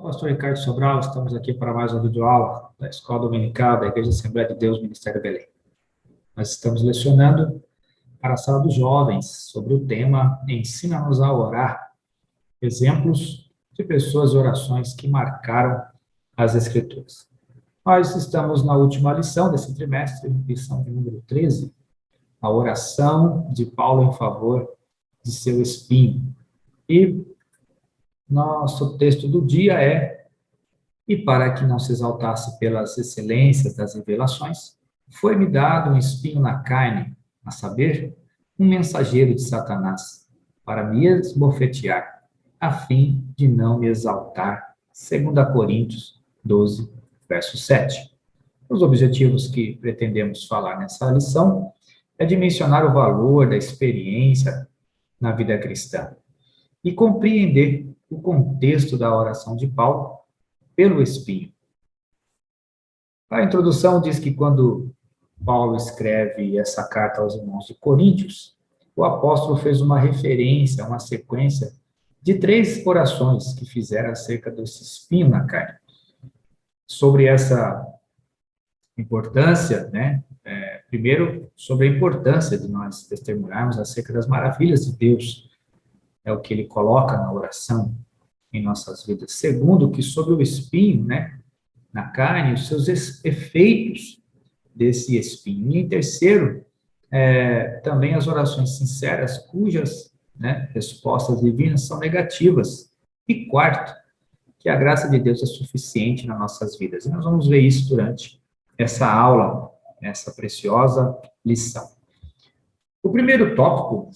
pastor Ricardo Sobral, estamos aqui para mais uma videoaula da Escola Dominical da Igreja Assembleia de Deus, Ministério Belém. Nós estamos lecionando para a sala dos jovens sobre o tema Ensina-nos a orar, exemplos de pessoas e orações que marcaram as Escrituras. Nós estamos na última lição desse trimestre, lição de número 13, a oração de Paulo em favor de seu espinho. E nosso texto do dia é: e para que não se exaltasse pelas excelências das revelações, foi-me dado um espinho na carne, a saber, um mensageiro de Satanás, para me esbofetear, a fim de não me exaltar. 2 Coríntios 12, verso 7. Os objetivos que pretendemos falar nessa lição é de mencionar o valor da experiência na vida cristã e compreender o contexto da oração de Paulo pelo espinho. A introdução diz que quando Paulo escreve essa carta aos irmãos de Coríntios, o apóstolo fez uma referência, uma sequência de 3 orações que fizeram acerca desse espinho na carne. Sobre essa importância, primeiro, sobre a importância de nós testemunharmos acerca das maravilhas de Deus, é o que ele coloca na oração em nossas vidas. Segundo, que sobre o espinho, na carne, os seus efeitos desse espinho. E em terceiro, também as orações sinceras, cujas respostas divinas são negativas. E quarto, que a graça de Deus é suficiente nas nossas vidas. E nós vamos ver isso durante essa aula, essa preciosa lição. O primeiro tópico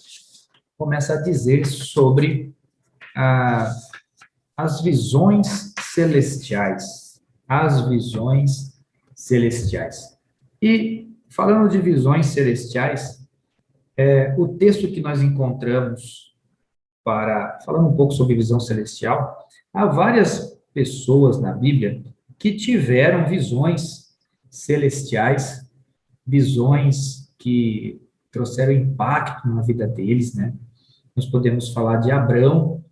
começa a dizer sobre as visões celestiais. As visões celestiais. E, falando de visões celestiais, o texto que nós encontramos falando um pouco sobre visão celestial, há várias pessoas na Bíblia que tiveram visões celestiais, visões que trouxeram impacto na vida deles, Nós podemos falar de Abrão,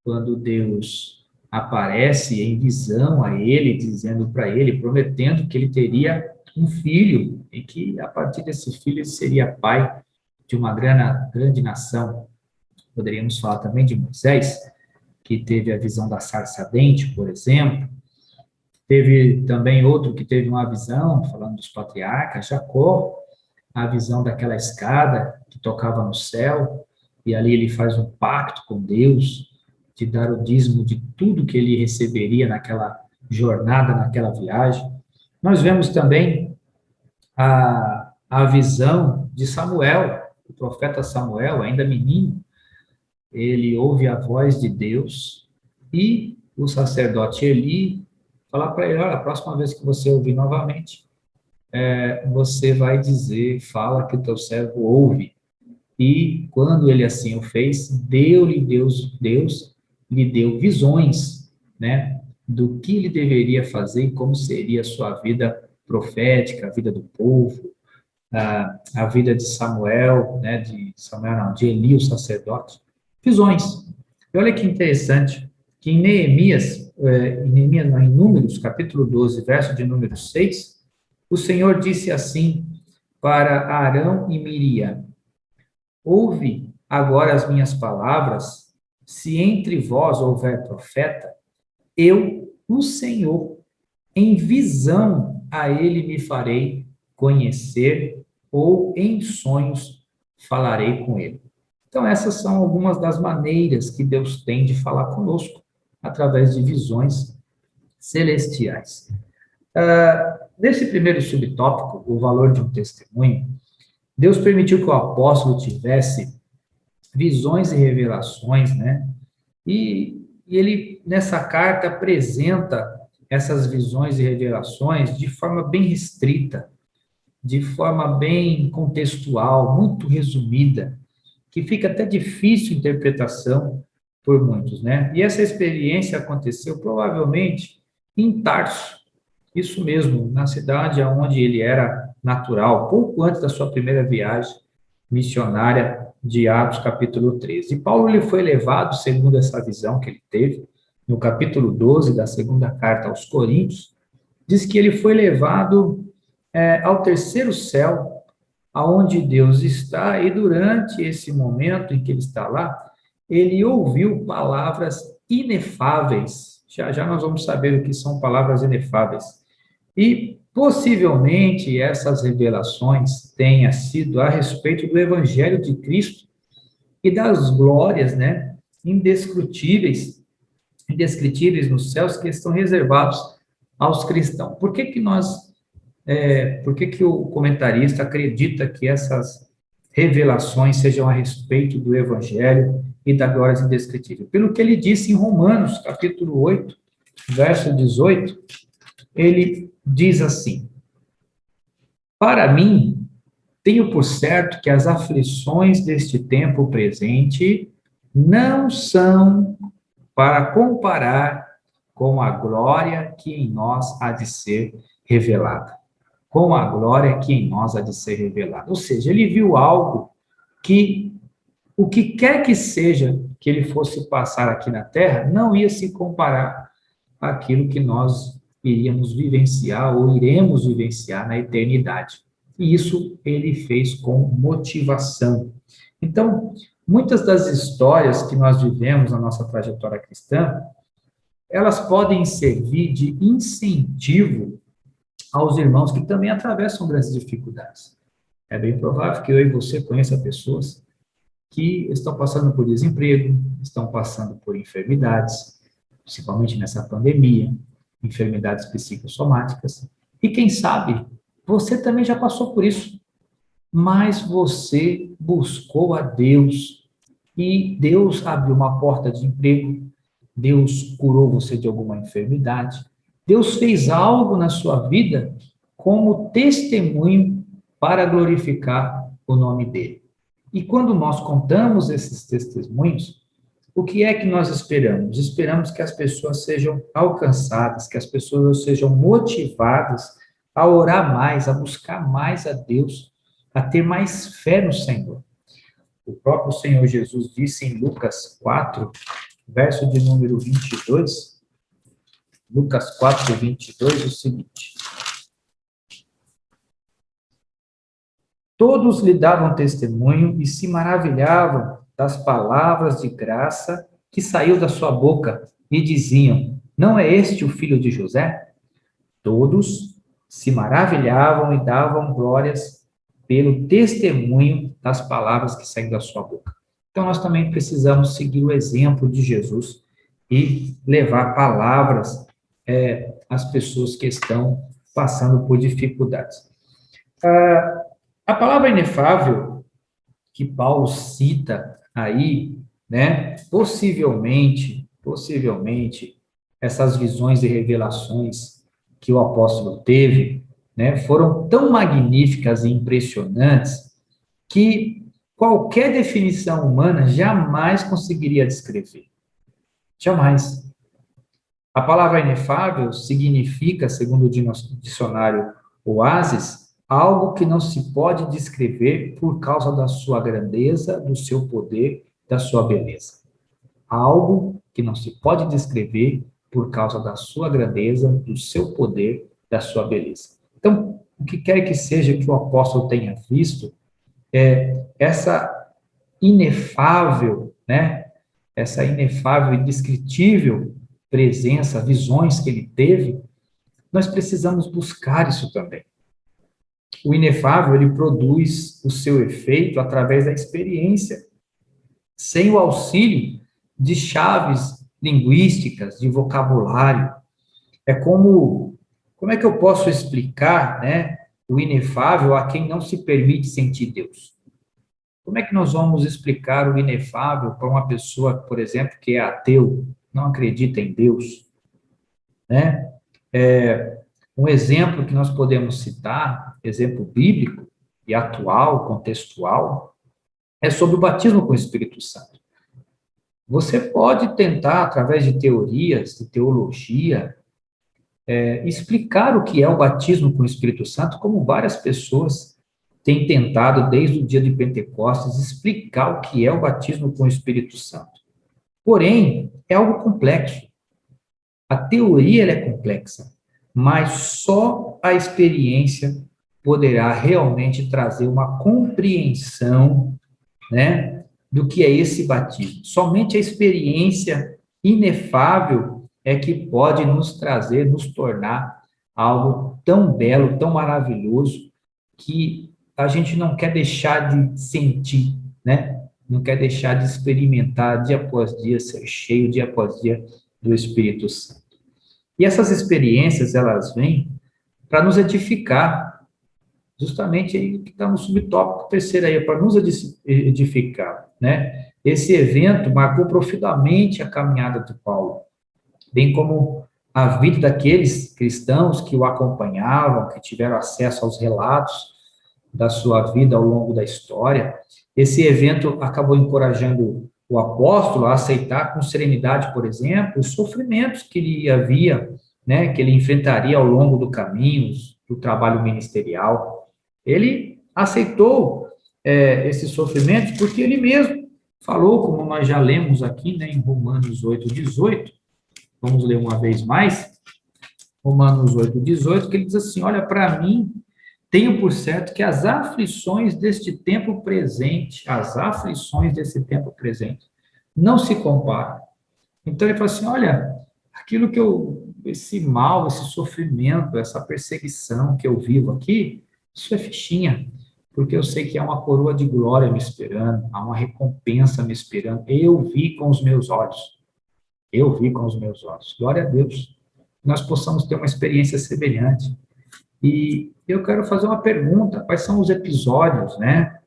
quando Deus aparece em visão a ele, dizendo para ele, prometendo que ele teria um filho, e que a partir desse filho ele seria pai de uma grande nação. Poderíamos falar também de Moisés, que teve a visão da sarça ardente, por exemplo. Teve também outro que teve uma visão, falando dos patriarcas, Jacó, a visão daquela escada que tocava no céu, e ali ele faz um pacto com Deus, de dar o dízimo de tudo que ele receberia naquela jornada, naquela viagem. Nós vemos também a visão de Samuel, o profeta Samuel, ainda menino, ele ouve a voz de Deus, e o sacerdote Eli fala para ele: olha, a próxima vez que você ouvir novamente, você vai dizer, fala que o teu servo ouve. E quando ele assim o fez, Deus lhe deu visões, do que ele deveria fazer e como seria a sua vida profética, a vida do povo, a vida de Samuel, de Eli, o sacerdote. Visões. E olha que interessante, que em Números, capítulo 12, verso de número 6, o Senhor disse assim para Arão e Miriam: ouve agora as minhas palavras, se entre vós houver profeta, eu, o Senhor, em visão a ele me farei conhecer, ou em sonhos falarei com ele. Então, essas são algumas das maneiras que Deus tem de falar conosco, através de visões celestiais. Nesse primeiro subtópico, o valor de um testemunho, Deus permitiu que o apóstolo tivesse visões e revelações, E ele, nessa carta, apresenta essas visões e revelações de forma bem restrita, de forma bem contextual, muito resumida, que fica até difícil interpretação por muitos, E essa experiência aconteceu provavelmente em Tarso, isso mesmo, na cidade onde ele era natural, pouco antes da sua primeira viagem missionária de Atos, capítulo 13. E Paulo ele foi levado, segundo essa visão que ele teve, no capítulo 12 da segunda carta aos Coríntios, diz que ele foi levado ao terceiro céu, aonde Deus está, e durante esse momento em que ele está lá, ele ouviu palavras inefáveis. Já já nós vamos saber o que são palavras inefáveis. E possivelmente essas revelações tenham sido a respeito do Evangelho de Cristo e das glórias, né, indescritíveis nos céus que estão reservados aos cristãos. Por que que o comentarista acredita que essas revelações sejam a respeito do Evangelho e da glória indescritível? Pelo que ele disse em Romanos, capítulo 8, verso 18, ele diz assim: para mim, tenho por certo que as aflições deste tempo presente não são para comparar com a glória que em nós há de ser revelada. Com a glória que em nós há de ser revelada. Ou seja, ele viu algo que, o que quer que seja que ele fosse passar aqui na Terra, não ia se comparar àquilo que nós iríamos vivenciar ou iremos vivenciar na eternidade. E isso ele fez com motivação. Então, muitas das histórias que nós vivemos na nossa trajetória cristã, elas podem servir de incentivo aos irmãos que também atravessam grandes dificuldades. É bem provável que eu e você conheça pessoas que estão passando por desemprego, estão passando por enfermidades, principalmente nessa pandemia, enfermidades psicossomáticas, e quem sabe você também já passou por isso, mas você buscou a Deus e Deus abriu uma porta de emprego, Deus curou você de alguma enfermidade, Deus fez algo na sua vida como testemunho para glorificar o nome dele. E quando nós contamos esses testemunhos, o que é que nós esperamos? Esperamos que as pessoas sejam alcançadas, que as pessoas sejam motivadas a orar mais, a buscar mais a Deus, a ter mais fé no Senhor. O próprio Senhor Jesus disse em Lucas 4, verso de número 22, Lucas 4, 22, o seguinte: todos lhe davam testemunho e se maravilhavam das palavras de graça que saiu da sua boca e diziam: não é este o filho de José? Todos se maravilhavam e davam glórias pelo testemunho das palavras que saem da sua boca. Então, nós também precisamos seguir o exemplo de Jesus e levar palavras às pessoas que estão passando por dificuldades. A palavra inefável que Paulo cita aí, né, possivelmente, essas visões e revelações que o apóstolo teve, né, foram tão magníficas e impressionantes que qualquer definição humana jamais conseguiria descrever. Jamais. A palavra inefável significa, segundo o dicionário Oasis, algo que não se pode descrever por causa da sua grandeza, do seu poder, da sua beleza. Algo que não se pode descrever por causa da sua grandeza, do seu poder, da sua beleza. Então, o que quer que seja que o apóstolo tenha visto, essa inefável, né? Essa inefável e indescritível presença, visões que ele teve, nós precisamos buscar isso também. O inefável, ele produz o seu efeito através da experiência, sem o auxílio de chaves linguísticas, de vocabulário. É como é que eu posso explicar, né, o inefável a quem não se permite sentir Deus? Como é que nós vamos explicar o inefável para uma pessoa, por exemplo, que é ateu, não acredita em Deus, né? Um exemplo que nós podemos citar, exemplo bíblico e atual, contextual, é sobre o batismo com o Espírito Santo. Você pode tentar, através de teorias, de teologia, explicar o que é o batismo com o Espírito Santo, como várias pessoas têm tentado, desde o dia de Pentecostes, explicar o que é o batismo com o Espírito Santo. Porém, é algo complexo. A teoria ela é complexa, mas só a experiência poderá realmente trazer uma compreensão, né, do que é esse batismo. Somente a experiência inefável é que pode nos trazer, nos tornar algo tão belo, tão maravilhoso, que a gente não quer deixar de sentir, né? Não quer deixar de experimentar dia após dia, ser cheio dia após dia do Espírito Santo. E essas experiências, elas vêm para nos edificar, justamente aí que está no subtópico terceiro aí, para nos edificar, né? Esse evento marcou profundamente a caminhada de Paulo, bem como a vida daqueles cristãos que o acompanhavam, que tiveram acesso aos relatos da sua vida ao longo da história. Esse evento acabou encorajando o apóstolo a aceitar com serenidade, por exemplo, os sofrimentos que ele havia, né, que ele enfrentaria ao longo do caminho, do trabalho ministerial. Ele aceitou esses sofrimentos porque ele mesmo falou, como nós já lemos aqui, né, em Romanos 8:18. Vamos ler uma vez mais. Romanos 8:18, que ele diz assim: olha, para mim, tenho por certo que as aflições deste tempo presente, não se comparam. Então ele fala assim: olha, aquilo que esse mal, esse sofrimento, essa perseguição que eu vivo aqui, isso é fichinha, porque eu sei que há uma coroa de glória me esperando, há uma recompensa me esperando. Eu vi com os meus olhos. Eu vi com os meus olhos. Glória a Deus. Nós possamos ter uma experiência semelhante. E eu quero fazer uma pergunta: quais são os episódios, né,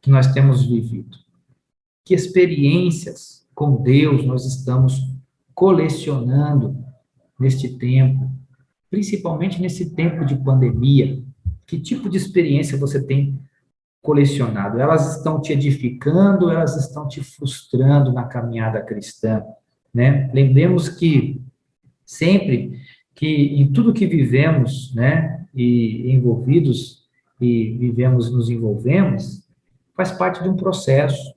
que nós temos vivido? Que experiências com Deus nós estamos colecionando neste tempo, principalmente nesse tempo de pandemia? Que tipo de experiência você tem colecionado? Elas estão te edificando, elas estão te frustrando na caminhada cristã, né? Lembremos que sempre que em tudo que vivemos, né, e envolvidos e vivemos, nos envolvemos, faz parte de um processo,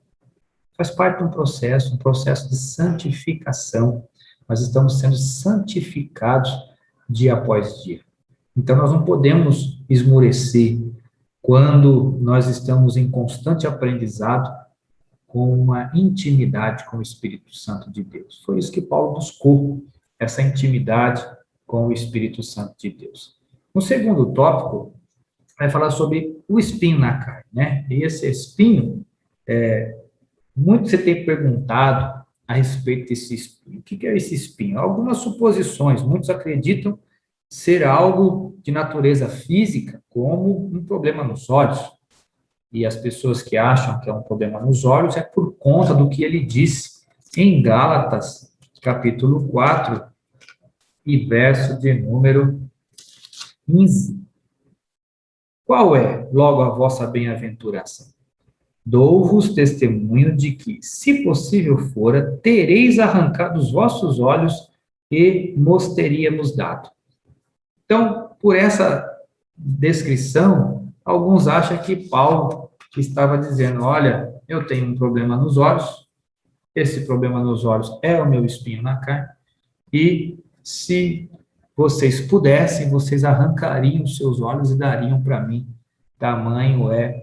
um processo de santificação. Nós estamos sendo santificados dia após dia. Então, nós não podemos esmorecer quando nós estamos em constante aprendizado com uma intimidade com o Espírito Santo de Deus. Foi isso que Paulo buscou, essa intimidade com o Espírito Santo de Deus. No segundo tópico, vai falar sobre o espinho na carne, né? E esse espinho, muito você tem perguntado a respeito desse espinho. O que é esse espinho? Algumas suposições. Muitos acreditam ser algo de natureza física, como um problema nos olhos. E as pessoas que acham que é um problema nos olhos é por conta do que ele disse em Gálatas, capítulo 4, e verso de número 15. Qual é, logo, a vossa bem-aventurança? Dou-vos testemunho de que, se possível fora, tereis arrancado os vossos olhos e nos teríamos dado. Então, por essa descrição, alguns acham que Paulo estava dizendo: olha, eu tenho um problema nos olhos, esse problema nos olhos é o meu espinho na carne, e se vocês pudessem, vocês arrancariam os seus olhos e dariam para mim. Tamanho é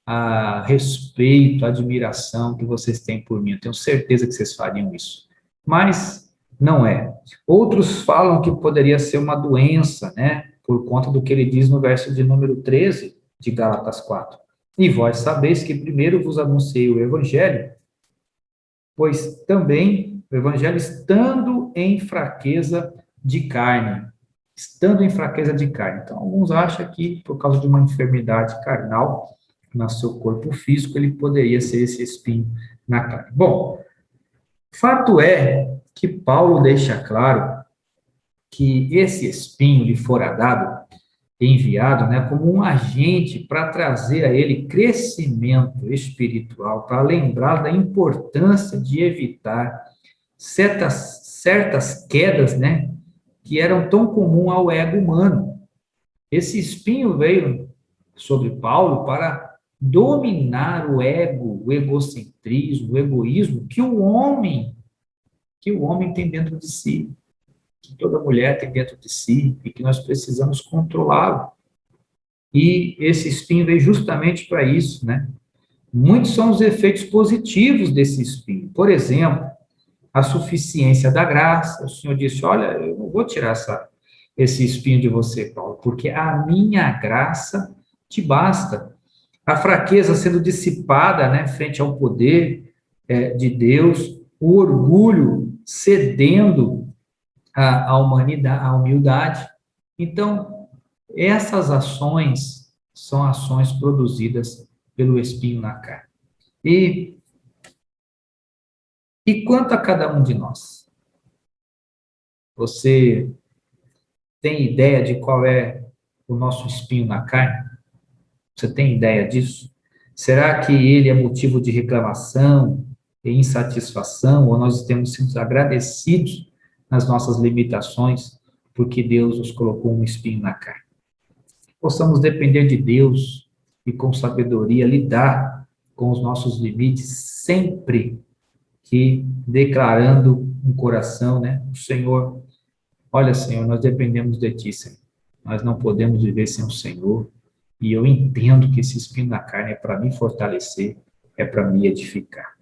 a respeito, a admiração que vocês têm por mim. Eu tenho certeza que vocês fariam isso. Mas não é. Outros falam que poderia ser uma doença, né? Por conta do que ele diz no verso de número 13 de Gálatas 4. E vós sabeis que primeiro vos anunciei o evangelho, pois também o evangelho estando em fraqueza de carne. Então, alguns acham que por causa de uma enfermidade carnal no seu corpo físico, ele poderia ser esse espinho na carne. Bom, fato é que Paulo deixa claro que esse espinho lhe fora dado, enviado, né, como um agente para trazer a ele crescimento espiritual, para lembrar da importância de evitar certas quedas, né, que eram tão comuns ao ego humano. Esse espinho veio sobre Paulo para dominar o ego, o egocentrismo, o egoísmo que o homem tem dentro de si. que toda mulher tem dentro de si e que nós precisamos controlá-lo. E esse espinho veio justamente para isso, né? Muitos são os efeitos positivos desse espinho. Por exemplo, a suficiência da graça. O Senhor disse: olha, eu não vou tirar esse espinho de você, Paulo, porque a minha graça te basta. A fraqueza sendo dissipada, né, frente ao poder de Deus, o orgulho cedendo à humanidade, à humildade. Então, essas ações são ações produzidas pelo espinho na carne. E quanto a cada um de nós? Você tem ideia de qual é o nosso espinho na carne? Você tem ideia disso? Será que ele é motivo de reclamação e insatisfação, ou nós temos sido agradecidos nas nossas limitações, porque Deus nos colocou um espinho na carne? Possamos depender de Deus e com sabedoria lidar com os nossos limites, sempre que declarando um coração, né? O Senhor, olha, Senhor, nós dependemos de Ti, Senhor. Nós não podemos viver sem o Senhor. E eu entendo que esse espinho na carne é para me fortalecer, é para me edificar.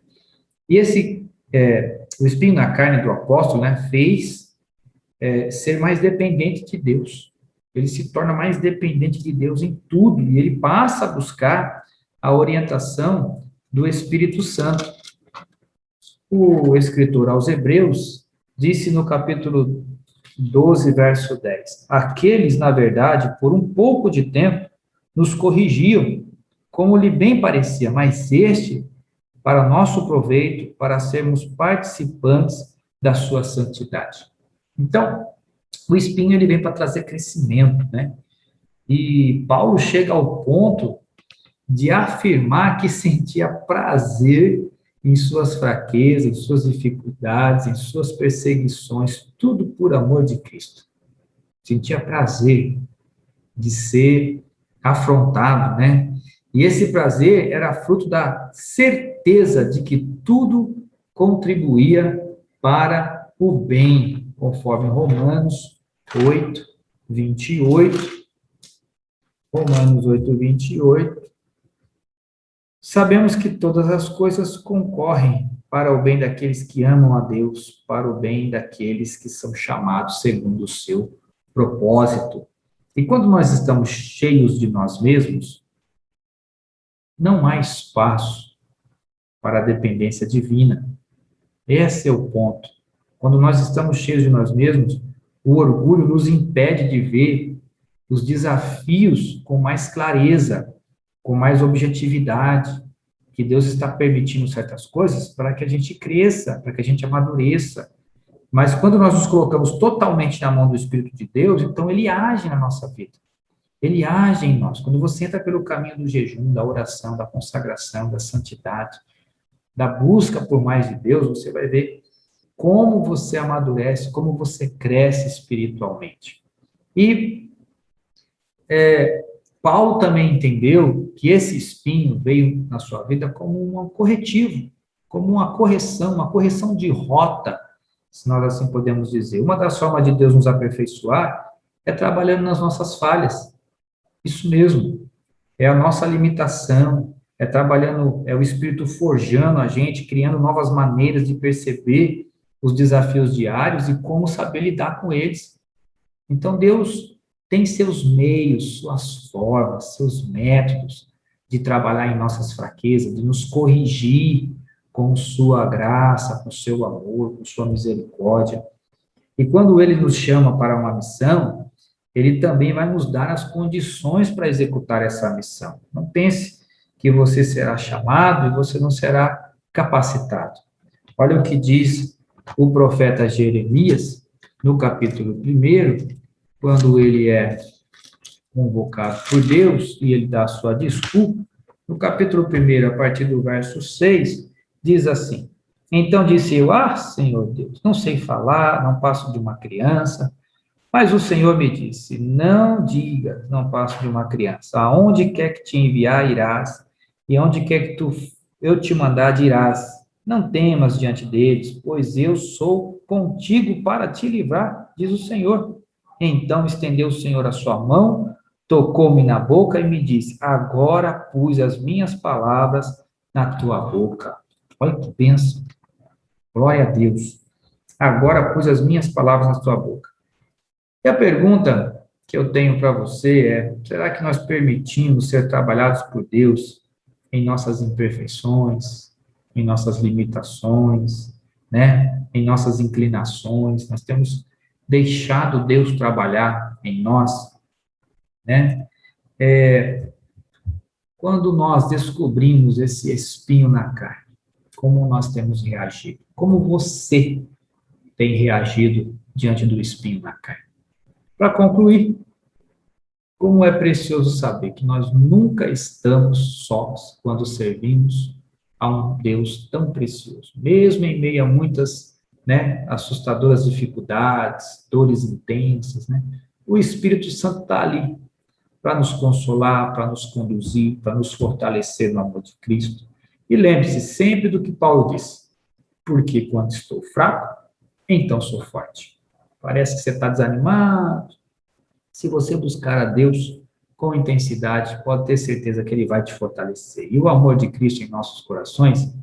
E o espinho na carne do apóstolo, né, fez ser mais dependente de Deus. Ele se torna mais dependente de Deus em tudo, e ele passa a buscar a orientação do Espírito Santo. O escritor aos Hebreus disse no capítulo 12, verso 10: aqueles, na verdade, por um pouco de tempo, nos corrigiam, como lhe bem parecia, mas este, para nosso proveito, para sermos participantes da sua santidade. Então, o espinho, ele vem para trazer crescimento, né? E Paulo chega ao ponto de afirmar que sentia prazer em suas fraquezas, em suas dificuldades, em suas perseguições, tudo por amor de Cristo. Sentia prazer de ser afrontado, né? E esse prazer era fruto da certeza de que tudo contribuía para o bem, conforme Romanos 8, 28. Romanos 8, 28. Sabemos que todas as coisas concorrem para o bem daqueles que amam a Deus, para o bem daqueles que são chamados segundo o seu propósito. E quando nós estamos cheios de nós mesmos, não há espaço para a dependência divina. Esse é o ponto. Quando nós estamos cheios de nós mesmos, o orgulho nos impede de ver os desafios com mais clareza, com mais objetividade, que Deus está permitindo certas coisas para que a gente cresça, para que a gente amadureça. Mas quando nós nos colocamos totalmente na mão do Espírito de Deus, então ele age na nossa vida. Ele age em nós. Quando você entra pelo caminho do jejum, da oração, da consagração, da santidade, da busca por mais de Deus, você vai ver como você amadurece, como você cresce espiritualmente. E Paulo também entendeu que esse espinho veio na sua vida como um corretivo, como uma correção de rota, se nós assim podemos dizer. Uma das formas de Deus nos aperfeiçoar é trabalhando nas nossas falhas. Isso mesmo, é a nossa limitação, é trabalhando, é o Espírito forjando a gente, criando novas maneiras de perceber os desafios diários e como saber lidar com eles. Então, Deus tem seus meios, suas formas, seus métodos de trabalhar em nossas fraquezas, de nos corrigir com sua graça, com seu amor, com sua misericórdia. E quando ele nos chama para uma missão, ele também vai nos dar as condições para executar essa missão. Não pense que você será chamado e você não será capacitado. Olha o que diz o profeta Jeremias, no capítulo 1, quando ele é convocado por Deus e ele dá a sua desculpa. No capítulo 1, a partir do verso 6, diz assim: então disse eu, Senhor Deus, não sei falar, não passo de uma criança. Mas o Senhor me disse, não diga, não passo de uma criança. Aonde quer que te enviar, irás, e onde quer que eu te mandar, irás. Não temas diante deles, pois eu sou contigo para te livrar. diz o Senhor. Então estendeu o Senhor a sua mão, tocou-me na boca e me disse: agora pus as minhas palavras na tua boca. Olha que bênção. Glória a Deus. Agora pus as minhas palavras na tua boca. E a pergunta que eu tenho para você é: será que nós permitimos ser trabalhados por Deus em nossas imperfeições, em nossas limitações, né? Em nossas inclinações? Nós temos deixado Deus trabalhar em nós, né? Quando nós descobrimos esse espinho na carne, como nós temos reagido? Como você tem reagido diante do espinho na carne? Para concluir, como é precioso saber que nós nunca estamos sós quando servimos a um Deus tão precioso. Mesmo em meio a muitas, né, assustadoras dificuldades, dores intensas, né, o Espírito Santo está ali para nos consolar, para nos conduzir, para nos fortalecer no amor de Cristo. E lembre-se sempre do que Paulo disse: porque quando estou fraco, então sou forte. Parece que você está desanimado. Se você buscar a Deus com intensidade, pode ter certeza que Ele vai te fortalecer. E o amor de Cristo em nossos corações,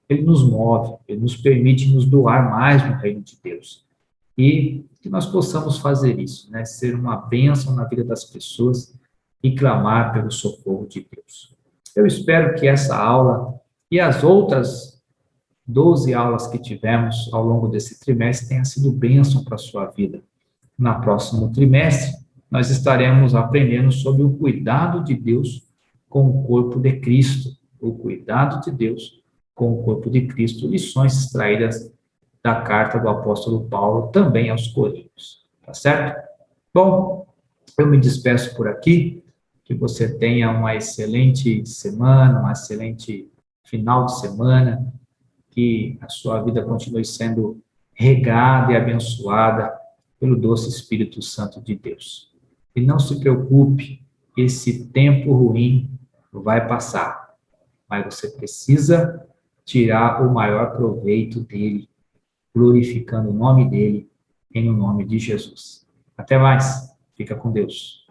Ele nos move, Ele nos permite nos doar mais no reino de Deus. E que nós possamos fazer isso, né? Ser uma bênção na vida das pessoas e clamar pelo socorro de Deus. Eu espero que essa aula e as outras 12 aulas que tivemos ao longo desse trimestre tenham sido bênção para a sua vida. No próximo trimestre, nós estaremos aprendendo sobre o cuidado de Deus com o corpo de Cristo. O cuidado de Deus com o corpo de Cristo, lições extraídas da carta do apóstolo Paulo também aos Coríntios. Tá certo? Bom, eu me despeço por aqui. Que você tenha uma excelente semana, um excelente final de semana, que a sua vida continue sendo regada e abençoada pelo doce Espírito Santo de Deus. E não se preocupe, esse tempo ruim vai passar, mas você precisa tirar o maior proveito dele, glorificando o nome dele, em nome de Jesus. Até mais, fica com Deus.